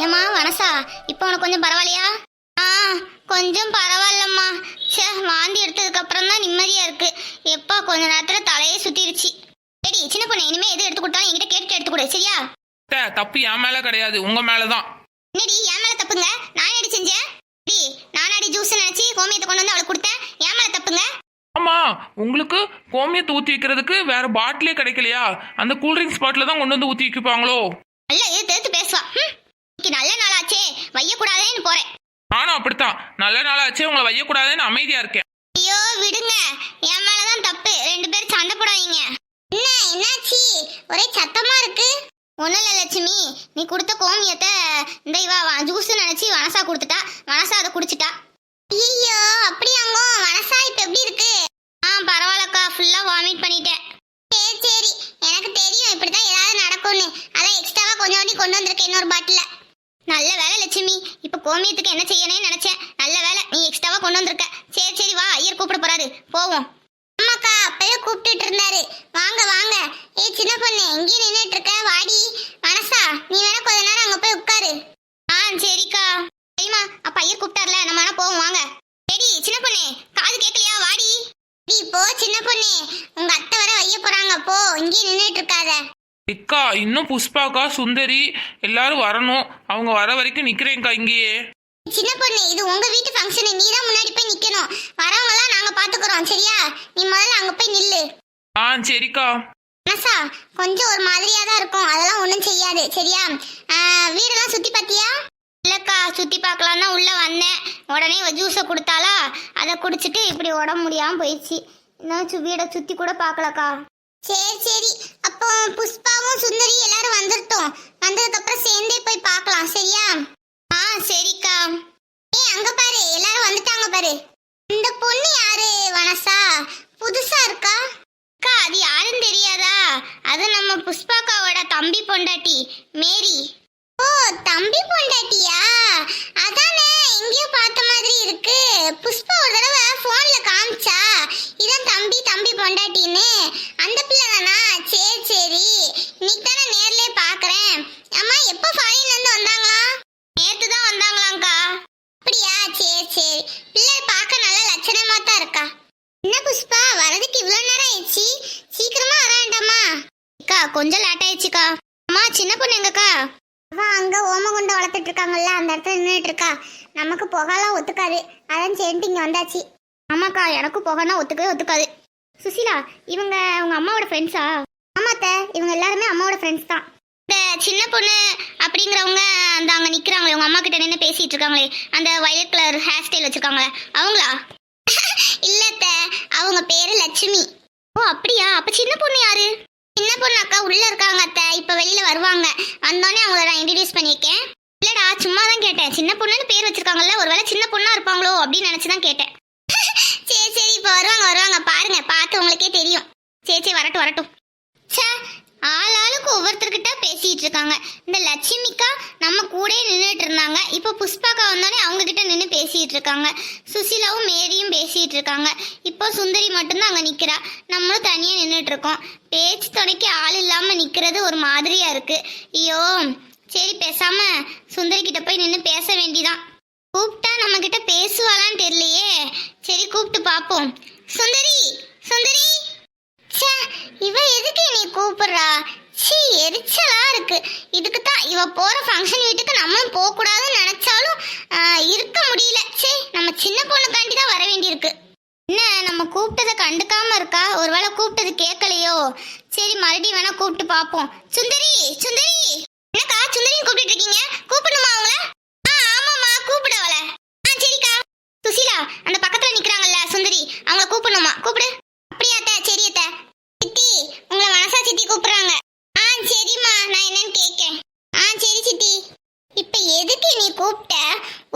ஏம்மா வனசா, இப்போ உனக்கு கொஞ்சம் பரவாயில்லையா? ஆ, கொஞ்சம் பரவாயில்லம்மா. சே, வாந்தி எடுத்ததுக்கு அப்புறம் தான் நிம்மதியா இருக்கு. எப்பா கொஞ்ச நேரத்துல தலையே சுத்திருச்சு. சரி சின்ன பொண்ணு, இனிமே எது எடுத்து கொடுத்தாலும் என்கிட்ட கேட்டு எடுத்து கொடு, சரியா? தப்பு என் மேல கிடையாது, உங்க மேலதான். என்னடி என் மேல தப்புங்க? நான் எடி செஞ்சேன்? டி நானாடி ஜூஸ் நினைச்சு கோமியத்தை கொண்டு வந்து அவளுக்கு கொடுத்தேன். என் மேல தப்புங்க? ஆமா, உங்களுக்கு கோமியத்தை ஊத்தி வைக்கிறதுக்கு வேற பாட்டிலே கிடைக்கலையா? அந்த கூல்ட்ரிங்க்ஸ் பாட்டில தான் கொண்டு வந்து ஊத்தி வைப்பாங்களோ? நல்ல எடுத்து எடுத்து பேசுவா. இன்னைக்கு நல்ல நாளாச்சே, வையக்கூடாதேன்னு போறேன். நானும் அப்படித்தான், நல்ல நாளாச்சே உங்களை வையக்கூடாதுன்னு அமைதியா இருக்கேன். ஐயோ விடுங்க, என் மேலதான் தப்பு. ரெண்டு பேரும் சண்டை போடாதீங்க. என்ன என்னாச்சு? ஒரே சத்தமா இருக்கு. ஒண்ணும் இல்ல லட்சுமி, நீ கொடுத்த கோமியத்தை இந்த இவா ஜூஸ் நினைச்சு வனசா கொடுத்துட்டா. வனசா அதை குடிச்சிட்டா. ஐயோ அப்படியாங்கோ? வனசா இப்ப எப்படி இருக்கு? பரவாயில்லக்கா, ஃபுல்லா வாமிட் பண்ணிட்டேன். சரி சரி, எனக்கு தெரியும் இப்படிதான் ஏதாவது நடக்கும்னு. அதான் எக்ஸ்ட்ராவா கொஞ்சோண்டி கொண்டு வந்திருக்கேன் இன்னொரு பாட்டில. நல்ல வேலை லட்சுமி, இப்ப கோமியத்துக்கு என்ன செய்யணும்னு நினைச்சேன். நல்ல வேலை நீ எக்ஸ்ட்ராவா கொண்டு வந்திருக்க. சரி சரி வா, ஐயர் கூப்பிட போறாரு, போவோம். அம்மாக்கா அப்பவே கூப்பிட்டுட்டு இருந்தாரு. வாங்க வாங்க. ஏய் சின்ன பொண்ணு, எங்கேயும் நின்னுட்டு இருக்க, வாடி. வனசா நீ வேணா கொஞ்ச நேரம் அங்க போய் உட்காரு. சரிக்கா. சரிம்மா, அப்ப ஐயர் கூப்பிட்டார்ல, நம்ம வேணா போவோம் வாங்க. சரி சின்ன பொண்ணு, காது கேட்கலையா? வாடி. நீ போ சின்ன பொண்ணு, உங்க அத்தை வர வைய போறாங்க, போ, இங்கேயும் நின்னுட்டு இருக்காத. இக்கா, இன்னும் புஷ்பாக்கா சுந்தரி எல்லாரும் வரணும். அவங்க வர வரைக்கும் நிக்கிறேன்க்கா இங்கேயே. சின்ன பொண்ணு, இது உங்க வீட்டு ஃபங்க்ஷன், நீ தான் முன்னாடி போய் நிக்கணும். வரவங்க எல்லாம் நாங்க பாத்துக்கிறோம், சரியா? நீ முதல்ல அங்க போய் நில்லு. சரிக்கா. மனசா கொஞ்சம் ஒரு மாதிரியா தான் இருக்கும், அதெல்லாம் ஒண்ணும் செய்யாது, சரியா? வீடெல்லாம் சுத்தி பாத்தியா? இல்லக்கா, சுத்தி பார்க்கலாம் தான் உள்ள வந்தேன். உடனே ஜூஸை கொடுத்தாலா, அதை குடிச்சிட்டு இப்படி உடம்பு முடியாம போயிடுச்சு. இன்னும் வீடை சுத்தி கூட பார்க்கலக்கா. சரி சரி, அப்போ புஷ்பாவும் சுந்தரி எல்லாரும் வந்துட்டோம். வந்ததுக்கு அப்புறம் சேர்ந்தே போய் பார்க்கலாம், சரியா? சரிக்கா. அங்க பாரு, எல்லாரும் வந்துட்டாங்க பாரு. இந்த பொண்ணு யாரு வனசா? புதுசா இருக்கா? அக்கா அது யாருன்னு தெரியாதா? அது நம்ம புஷ்பாக்காவோட தம்பி பொண்டாட்டி மேரி. ஓ, தம்பி பொண்டாட்டியா? அதானே, எங்கேயோ பார்த்த மாதிரி இருக்கு. புஷ்பா ஒரு தடவை போன்ல காமிச்சா இதான் தம்பி தம்பி பொண்டாட்டின்னு. அந்த பிள்ளை தானா? சரி சரி, இன்னைக்கு தானே நேர்லயே பாக்குறேன். அம்மா எப்போ ஃபாரின்ல இருந்து வந்தாங்களா? நேத்து தான் வந்தாங்களாங்க்கா. அப்படியா? சரி சரி, பிள்ளை பார்க்க நல்ல லட்சணமா தான் இருக்கா. என்ன புஷ்பா, வரதுக்கு இவ்வளவு நேரம் ஆயிடுச்சு, சீக்கிரமா வர வேண்டாமா? அக்கா கொஞ்சம் லேட் ஆயிடுச்சுக்கா. அம்மா சின்ன பொண்ணு எங்கக்கா? அவன் அங்க ஓமகுண்டம் வளர்த்துட்டு இருக்காங்கல்ல, அந்த இடத்துல நின்றுட்டு இருக்கா. நமக்கு புகைலாம் ஒத்துக்காது, அதான் சேர்ந்து இங்க வந்தாச்சு. ஆமாக்கா, எனக்கும் புகைனா ஒத்துக்கவே ஒத்துக்காது. சுசிலா, இவங்க உங்க அம்மாவோட ஃப்ரெண்ட்ஸா? ஆமாத்த, இவங்க எல்லாருமே அம்மாவோட ஃப்ரெண்ட்ஸ் தான். இந்த சின்ன பொண்ணு அப்படிங்கிறவங்க அந்த அங்க நிக்கிறாங்களே, உங்க அம்மா கிட்ட நின்று பேசிட்டு இருக்காங்களே, அந்த வயலட் கலர் ஹேர் ஸ்டைல் வச்சிருக்காங்களே, அவங்களா? இல்லத்த, அவங்க பேரு லட்சுமி. ஓ அப்படியா? அப்ப சின்ன பொண்ணு யாரு? சின்ன பொண்ணு அக்கா உள்ள இருக்காங்க அத்தை, இப்ப வெளியில வருவாங்க. வந்தோடனே அவங்கள நான் இன்ட்ரடியூஸ் பண்ணியிருக்கேன். இல்லடா சும்மா தான் கேட்டேன், சின்ன பொண்ணுன்னு பேர் வச்சிருக்காங்கல்ல, ஒருவேளை சின்ன பொண்ணா இருப்பாங்களோ அப்படின்னு நினைச்சுதான் கேட்டேன். சரி சரி, இப்ப வருவாங்க வருவாங்க, பாருங்க, பார்த்து உங்களுக்கே தெரியும். சரி சரி, வரட்டும் வரட்டும். சே, ஆளாளுக்கு ஒவ்வொருத்தர்கிட்ட பேசிட்டு இருக்காங்க. இந்த லட்சுமிக்கா நம்ம கூட நின்றுட்டு இருந்தாங்க, இப்போ புஷ்பாக்கா வந்தோடனே அவங்க கிட்ட நின்று பேசிட்டு இருக்காங்க. சுசிலாவும் மேரியும் பேசிட்டு இருக்காங்க. இப்போ சுந்தரி மட்டும்தான் அங்க நிக்கிறா, நம்மளும் தனியா நின்றுட்டு இருக்கோம். பேச்சு துணைக்கு ஆள் இல்லாம நிக்கிறது ஒரு மாதிரியா இருக்கு. ஐயோ, சரி பேசாம சுந்தரி கிட்ட போய் நின்று பேச வேண்டிதான். கூப்பிட்டா நம்ம கிட்ட பேசுவாளான்னு தெரியலையே. சரி கூப்பிட்டு பாப்போம். சுந்தரி சுந்தரி. இவ எதுக்கு நீ கூப்பிடுறா? சீ, எரிச்சலா இருக்கு. இதுக்கு தான் இவ போற ஃபங்க்ஷன் வீட்டுக்கு நம்மளும் போக கூடாதுன்னு நினைச்சாலும் இருக்க முடியல. சரி, நம்ம சின்ன பொண்ணுக்காண்டி தான் வர வேண்டியிருக்கு. என்ன நம்ம கூப்பிட்டதை கண்டுக்காம இருக்கா? ஒருவேளை கூப்பிட்டது கேட்கலையோ? சரி மறுபடியும் வேணா கூப்பிட்டு பாப்போம். சுந்தரி சுந்தரி. என்னக்கா சுந்தரின்னு கூப்பிட்டு இருக்கீங்க? கூப்பிடணுமா அவங்கள? ஆமாம்மா, கூப்பிடு அவளை. சரிக்கா. சுசிலா, அந்த பக்கத்துல நிக்கிறாங்கல்ல சுந்தரி, அவங்கள கூப்பிடணுமா? கூப்பிடு. அப்படியாத்த? சரி அத்த. சித்தி, உங்களை மனசா சித்தி கூப்பிடுறாங்க. சரிம்மா, நான் என்னன்னு கேட்கேன். சரி சித்தி. இப்ப எதுக்கு நீ கூப்பிட்ட?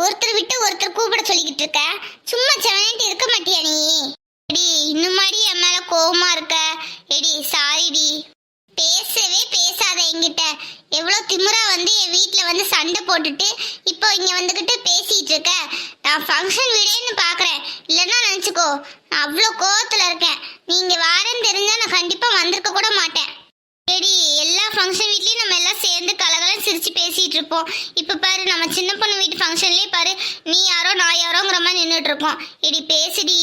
ஒருத்தர் விட்டு ஒருத்தர் கூப்பிட சொல்லிக்கிட்டு இருக்க, சும்மா செவனேட்டு இருக்க மாட்டியா நீ? எடி இன்னும் மாதிரி என் மேல கோவமா இருக்க? எடி சாரிடி. பேசவே பேசாத என்கிட்ட. எவ்வளவு திமிரா வந்து என் வீட்டுல வந்து சண்டை போட்டுட்டு இப்போ இங்க வந்துகிட்டு பேசிட்டு இருக்க. நான் ஃபங்க்ஷன் வீடேன்னு பாக்குறேன், இல்லைன்னா நினைச்சுக்கோ நான் அவ்வளோ கோவத்துல இருக்கேன். நீங்க வாரேன்னு தெரிஞ்சா நான் கண்டிப்பா வந்திருக்க கூட மாட்டேன். சரி, எல்லா ஃபங்க்ஷன் வீட்லயும் நம்ம எல்லாம் சேர்ந்து கலகலன்னு சிரிச்சு பேசிட்டு பேசிட்டு இருப்போம். இப்ப பாரு நம்ம சின்ன பொண்ணு வீட்டு ஃபங்க்ஷன்லயே பாரு, நீ யாரோ நான் யாரோங்கிற மாதிரி நின்றுட்டு இருக்கோம். இடி பேசுடி.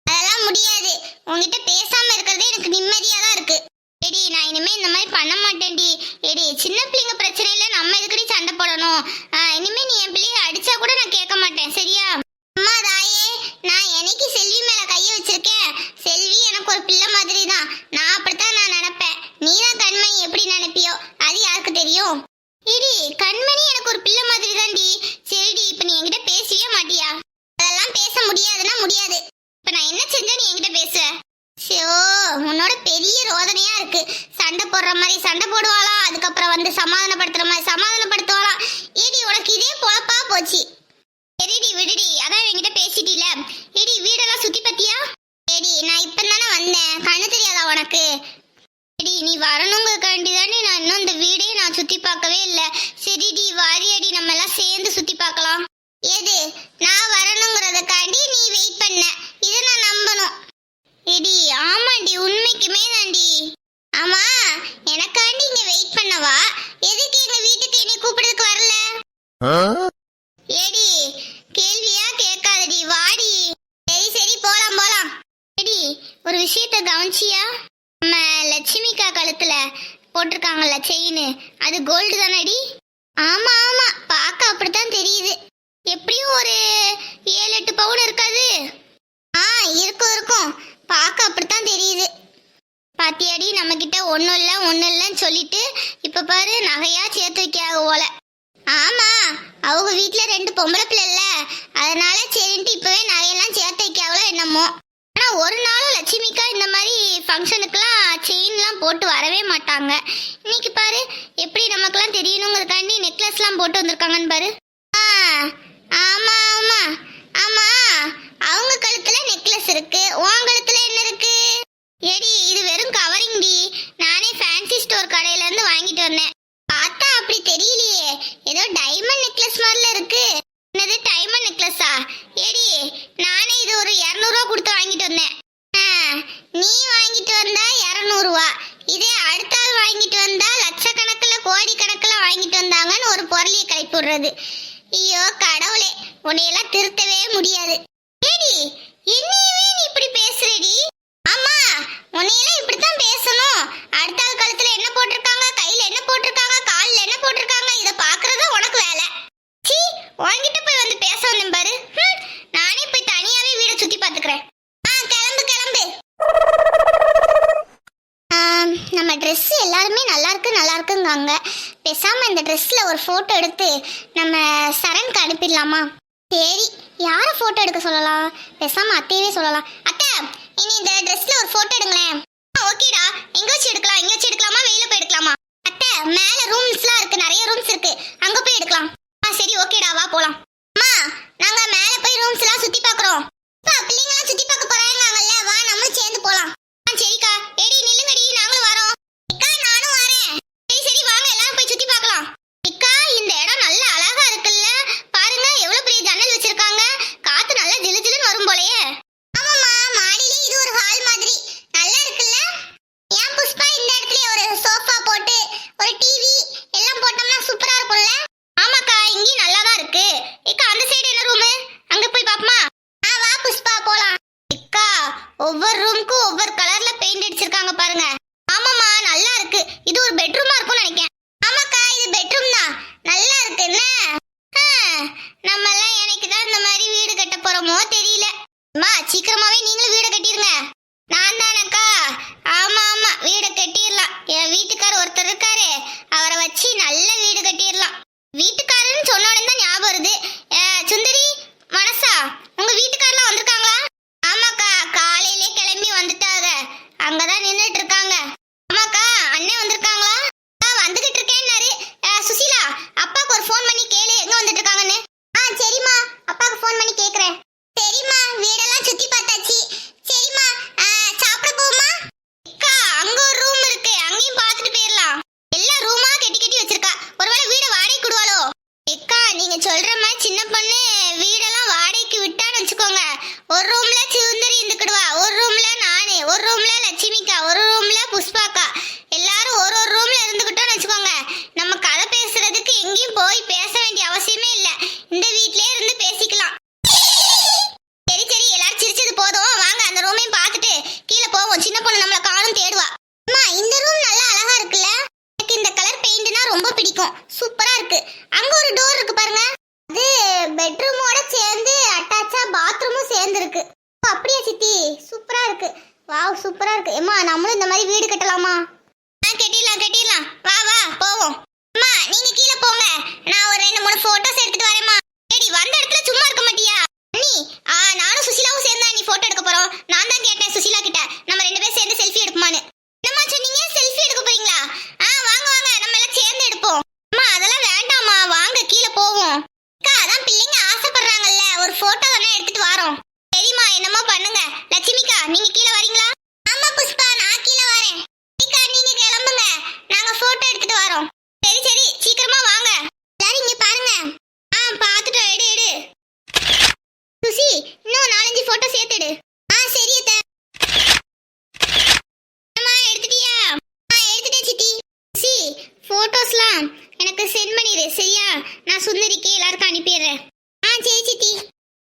அதெல்லாம் முடியாது. உன்கிட்ட பேசாம இருக்கிறதே எனக்கு நிம்மதியா தான் இருக்கு. எடி நான் இனிமே இந்த மாதிரி பண்ண மாட்டேன்டி. எடி சின்ன பிள்ளைங்க பிரச்சனையில நம்ம எதுக்கடி சண்டை போடணும்? இனிமே நீ என் பிள்ளைய அடிச்சா கூட நான் கேட்க மாட்டேன், சரியா? அம்மா தாயே, நான் என்னைக்கு செல்வி மேல கைய வச்சிருக்கேன்? செல்வி எனக்கு ஒரு பிள்ளை மாதிரி தான். நான் அப்படித்தான் நான் நினைப்பேன். நீ தான் கண்மணி எப்படி நினைப்பியோ அது யாருக்கு தெரியும்? இடி கண்மணி எனக்கு ஒரு பிள்ளை மாதிரி தான்டி. சரிடி, இப்ப நீ என்கிட்ட பேசவே மாட்டியா? அதெல்லாம் பேச முடியாதுன்னா முடியாது. இப்ப நான் என்ன செஞ்சா நீ என்கிட்ட பேசுவ? ஷோ, உன்னோட பெரிய ரோதனையா இருக்கு. சண்டை போடுற மாதிரி சண்டை போடுவாளா, அதுக்கப்புறம் வந்து சமாதானப்படுத்துற மாதிரி சமாதானப்படுத்துவாளா? ஏடி உனக்கு இதே பொழப்பா போச்சு. சரிடி விடுடி, அதான் என்கிட்ட பேசிட்டீல. ஏடி வீடெல்லாம் சுத்தி பத்தியா? ஏடி நான் இப்ப தானே வந்தேன், கண்ணு தெரியாதா உனக்கு? ஏடி நீ வரணுங்கிறதுக்காண்டி தானே நான் இன்னும் இந்த வீடே நான் சுத்தி பார்க்கவே இல்லை. சரிடி வாரியடி, நம்ம எல்லாம் சேர்ந்து சுத்தி பார்க்கலாம். எது நான் வரணுங்கிறதுக்காண்டி நீ வெயிட் பண்ண, இதை நான் நம்பணும். எடி ஆமாண்டி, உண்மைக்குமே தாண்டி. ஆமா, எனக்காண்டி இங்க வெயிட் பண்ணவா? எதுக்கு எங்க வீட்டுக்கு என்னை கூப்பிடுறதுக்கு வரல? ஏடி கேள்வியா கேட்காதடி, வாடி. சரி சரி போலாம் போலாம். எடி ஒரு விஷயத்த கவனிச்சியா? நம்ம லட்சுமிக்கா கழுத்துல போட்டிருக்காங்கல்ல செயின், அது கோல்டு தானடி? ஆமா ஆமா, பார்க்க அப்படித்தான் தெரியுது. எப்படியும் ஒரு 7-8 பவுன் இருக்காது? இருக்கும் இருக்கும், பார்க்க அப்படித்தான் தெரியுது. பாத்தியாடி, நம்ம கிட்ட ஒன்னும் இல்லைன்னு சொல்லிட்டு இப்ப பாரு நகையா சேர்த்து வைக்காக போல. ஆமா, அவங்க வீட்டுல 2 பொம்பளை பிள்ளை இல்ல, அதனால சரின்ட்டு இப்பவே நகையெல்லாம் சேர்த்து வைக்காவளோ என்னமோ. ஆனா ஒரு நாளும் லட்சுமிக்கா இந்த மாதிரி ஃபங்க்ஷனுக்குலாம் செயின்லாம் போட்டு வரவே மாட்டாங்க. இன்னைக்கு பாரு எப்படி நமக்கெல்லாம் தெரியணுங்கிறதுக்காண்டி நெக்லஸ்லாம் போட்டு வந்திருக்காங்கன்னு பாரு. ஆமா ஆமா ஆமா, அவங்க கழுத்துல நெக்லஸ் இருக்கு, உன் கழுத்துல என்ன இருக்கு? ஏடி இது வெறும் கவரிங் டி, நானே ஃபேன்சி ஸ்டோர் கடையில இருந்து வாங்கிட்டு வந்தேன். பார்த்தா அப்படி தெரியலையே, ஏதோ டைமண்ட் நெக்லஸ் மாதிரில இருக்கு. என்னது டைமண்ட் நெக்லஸா? ஏடி நானே இது ஒரு 200 ரூபா கொடுத்து வாங்கிட்டு வந்தேன். நீ வாங்கிட்டு வந்தா 200 ரூபா, இதே அடுத்த ஆள் வாங்கிட்டு வந்தா லட்சக்கணக்கில் கோடி கணக்கில் வாங்கிட்டு வந்தாங்கன்னு ஒரு பொருளையை கிளப்பி விடுறது. ஐயோ கடவுளே, உன்னையெல்லாம் திருத்தவே முடியாது. ஏடி என்னையவே நீ இப்படி பேசுறடி? ஆமா, உன்னையெல்லாம் இப்படித்தான் பேசணும். அடுத்த ஆள் கழுத்துல என்ன போட்டிருக்காங்க, கையில என்ன போட்டிருக்காங்க, காலில் என்ன போட்டிருக்காங்க, இதை பாக்குறதா உனக்கு வேலை. சீ, உன்கிட்ட போய் வந்து பேச வந்தேன் பாரு. நானே போய் தனியாவே வீட சுத்தி பாத்துக்கிறேன். கிளம்பு கிளம்பு. நம்ம ட்ரெஸ் எல்லாருமே நல்லா இருக்குங்காங்க. பேசாம இந்த ட்ரெஸ்ல ஒரு போட்டோ எடுத்து நம்ம சரண்க்கு அனுப்பிடலாமா? சரி, யார போட்டோ எடுக்க சொல்லலாம்? பேசாம அத்தையவே சொல்லலாம். அத்தை, இனி இந்த ட்ரெஸ்ல ஒரு போட்டோ எடுங்களேன். ஓகேடா, எங்க வச்சு எடுக்கலாம்? இங்க வச்சு எடுக்கலாமா, வெளியில போய் எடுக்கலாமா? அத்தை, மேல ரூம்ஸ்லாம் இருக்கு, நிறைய ரூம்ஸ் இருக்கு, அங்க போய் எடுக்கலாம். சரி ஓகேடா, வா போலாம். அம்மா, நாங்க மேல போய் ரூம்ஸ் எல்லாம் சுத்தி பாக்குறோம். பிள்ளைங்களாம் சுத்தி பார்க்க போறாங்கல்ல, வா நம்மளும் சேர்ந்து போலாம். சரிக்கா. ஏடி நில்லுங்கடி, நாங்களும் வரோம். அக்கா நானும் வரேன். சரி சரி வாங்க, எல்லாரும் போய் சுத்தி பார்க்கலாம். அக்கா இந்த இடம் நல்ல அழகா இருக்குல்ல, பாருங்க எவ்வளவு பெரிய ஜன்னல் வச்சிருக்காங்க, காத்து நல்லா ஜிலு ஜிலுன்னு வரும் போலயே. ஆமாம்மா, மாடியிலே இது ஒரு ஹால் மாதிரி நல்லா இருக்குல்ல. ஏன் புஷ்பா, இந்த இடத்துல ஒரு சோஃபா போட்டு ஒரு டிவி எல்லாம் போட்டோம்னா சூப்பரா இருக்கும்ல? ஆமாக்கா, இங்கேயும் நல்லா தான் இருக்கு. அக்கா அந்த சைடு என்ன ரூமு, அங்க போய் பாப்போமா? வா புஷ்பா போலாம். அக்கா ஒவ்வொரு ரூமுக்கும் ஒவ்வொரு கலர்ல பெயிண்ட் அடிச்சிருக்காங்க பாருங்க. ஆமாம்மா நல்லா இருக்கு, இது ஒரு பெட்ரூமா இருக்கும்னு நினைக்கிறேன். ஆமாக்கா இது பெட்ரூம் தான், நல்லா இருக்கு. என்ன நம்ம எல்லாம் எனக்கு தான் இந்த மாதிரி வீடு கட்ட போறோமோ தெரியல. அம்மா சீக்கிரமாவே நீங்களும் வீடு கட்டிருங்க. நான் தானக்கா? ஆமா ஆமா, வீடு கட்டிடலாம். என் வீட்டுக்காரர் ஒருத்தர் இருக்காரு, அவரை வச்சு நல்ல வீடு கட்டிடலாம். வீட்டுக்காரன்னு சொன்ன உடனே தான் ஞாபகம் வருது. சுந்தரி, மனசா, உங்க வீட்டுக்காரெல்லாம் வந்திருக்காங்களா? ஆமாக்கா, காலையிலே கிளம்பி வந்துட்டாங்க, அங்கதான் நின்றுட்டு இருக்காங்க. ஆமாக்கா, அண்ணன் வந்திருக்காங்களா? வந்துகிட்டு இருக்கேன்னாரு. சுசீலா, அப்பாவுக்கு ஒரு ஃபோன் பண்ணி கேளு எங்க வந்துட்டு இருக்காங்கன்னு. சரிம்மா, அப்பாவுக்கு ஃபோன் பண்ணி கேக்குறேன். சரிம்மா, வீடெல்லாம் சுத்தி பார்த்தாச்சு. சரிம்மா, சாப்பிட போமா? அக்கா அங்க ஒரு ரூம் இருக்கு, அங்கேயும் பார்த்துட்டு போயிடலாம். எல்லா ரூமா கட்டி கட்டி வச்சிருக்கா, ஒருவேளை வீட வாடகைக்கு விடுவாளோ? அக்கா நீங்க சொல்ற மாதிரி சின்ன பொண்ணு வீடெல்லாம் வாடகைக்கு விட்டான்னு வச்சுக்கோங்க, ஒரு ரூம்ல சுந்தரி இருந்துக்கிடுவா, ஒரு ரூம்ல நானு, ஒரு ரூம்ல லட்சுமிக்கா, ஒரு ரூம்ல புஷ்பாக்கா, எல்லாரும் ஒரு ஒரு ரூம்ல இருந்துக்கிட்டோம்னு வச்சுக்கோங்க, நம்ம கதை பேசுறதுக்கு எங்கேயும் போய் பேச வேண்டிய அவசியமே இல்ல. இந்த வீட்லயே இருந்து பேசிக்கலாம். சரி சரி, எல்லாரும் சிரிச்சது போதும். வாங்க அந்த ரூமையும் பார்த்துட்டு கீழே போவோம். சின்ன பொண்ணு நம்மள காணும் தேடுவா. அம்மா, இந்த ரூம் நல்லா அழகா இருக்குல்ல? எனக்கு இந்த கலர் பெயிண்ட்னா ரொம்ப பிடிக்கும். சூப்பரா இருக்கு. அங்க ஒரு டோர் இருக்கு பாருங்க. அது பெட்ரூமோட சேர்ந்து அட்டாச்சா பாத்ரூமும் சேர்ந்து இருக்கு. அப்படியே சித்தி, சூப்பரா இருக்கு. வாவ், சூப்பரா இருக்கு. அம்மா, நம்மளும் இந்த மாதிரி வீடு கட்டலாமா? கட்டிடலாம். வா வா போவோம். அம்மா, நீங்க கீழே போங்க. நான் ஒரு 2-3 போட்டோஸ் எடுத்துட்டு வரேம்மா. ஏடி, வந்த இடத்துல சும்மா இருக்க மாட்டியா? அண்ணி, நானும் சுசிலாவும் சேர்ந்தா நீ போட்டோ எடுக்க போறோம். நான் தான் கேட்டேன் சுசிலா கிட்ட, நம்ம 2 பேரும் சேர்ந்து செல்ஃபி எடுப்போமான்னு. என்னம்மா சொன்னீங்க? செல்ஃபி எடுக்க போறீங்களா? வாங்க வாங்க, நம்ம எல்லாம் சேர்ந்து எடுப்போம். அம்மா, அதெல்லாம் வேண்டாம்மா, வாங்க கீழே போவோம். அக்கா, அதான் பிள்ளைங்க ஆசைப்படுறாங்கல்ல, ஒரு போட்டோ வேணா எடுத்துட்டு வரோம். சரிம்மா, என்னமோ பண்ணுங்க. லட்சுமிக்கா, நீங்க கீழே வரீங்களா? ஆமா புஷ்பா, நான் கீழே வரேன். அக்கா, நீங்க கிளம்புங்க, நாங்க போட்டோ எடுத்துட்டு வரோம். சரி சரி, சீக்கிரமா வாங்க. எல்லாரும் இங்க பாருங்க. பாத்துட்டோம். எடு. சுசி, இன்னும் 4-5 போட்டோ சேர்த்து எடு. சரி அத்தை. அம்மா, எடுத்துட்டியா? எடுத்துட்டேன் சித்தி. சுசி, போட்டோஸ்லாம் எனக்கு சென்ட் பண்ணிடு சரியா? நான் சுந்தரிக்கு எல்லாருக்கும் அனுப்பிடுறேன். சரி சித்தி.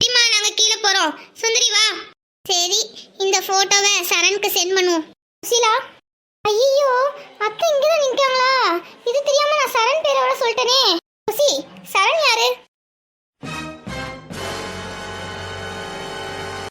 சரிம்மா, நாங்க கீழே போறோம். சுந்தரி வா. சரி, இந்த போட்டோவை சரணுக்கு சென்ட் பண்ணுவோம். சுசிலா, ஐயோ, அத்தை இங்கதான் நிக்காங்களா? இது தெரியாம நான் சரண் பேரோட சொல்லிட்டேனே.